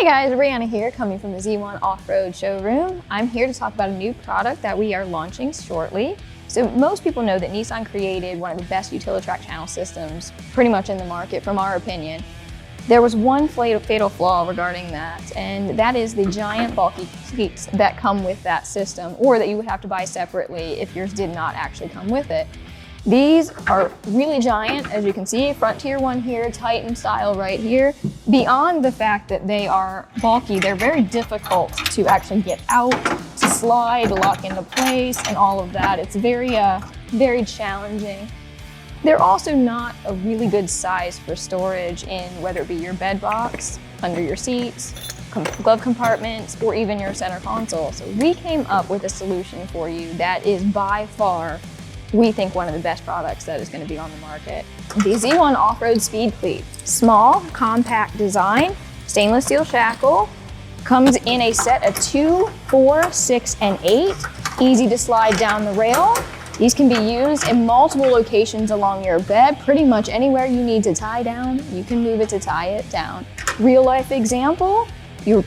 Hey guys, Brianna here, coming from the Z1 Off-Road Showroom. I'm here to talk about a new product that we are launching shortly. So most people know that Nissan created one of the best UtiliTrack channel systems pretty much in the market, from our opinion. There was one fatal flaw regarding that, and that is the giant bulky cleats that come with that system, or that you would have to buy separately if yours did not actually come with it. These are really giant, as you can see, Frontier one here, Titan style right here. Beyond the fact that they are bulky, they're very difficult to actually get out, to slide, lock into place, and all of that. It's very challenging. They're also not a really good size for storage in whether it be your bed box, under your seats, glove compartments, or even your center console. So we came up with a solution for you that is by far, we think, one of the best products that is going to be on the market. The Z1 Off-Road Speed Cleat. Small, compact design, stainless steel shackle, comes in a set of 2, 4, 6, and 8. Easy to slide down the rail. These can be used in multiple locations along your bed. Pretty much anywhere you need to tie down, you can move it to tie it down. Real life example, you're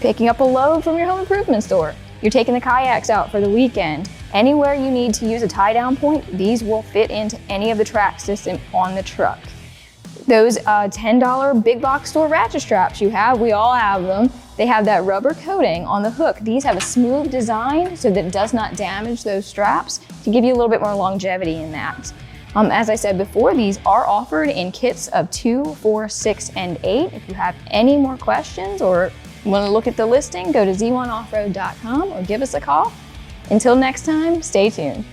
picking up a load from your home improvement store. You're taking the kayaks out for the weekend. Anywhere you need to use a tie down point, these will fit into any of the track system on the truck. Those $10 big box store ratchet straps you have, we all have them. They have that rubber coating on the hook. These have a smooth design so that it does not damage those straps, to give you a little bit more longevity in that. As I said before, these are offered in kits of 2, 4, 6, and 8. If you have any more questions or want to look at the listing, go to z1offroad.com or give us a call. Until next time, stay tuned.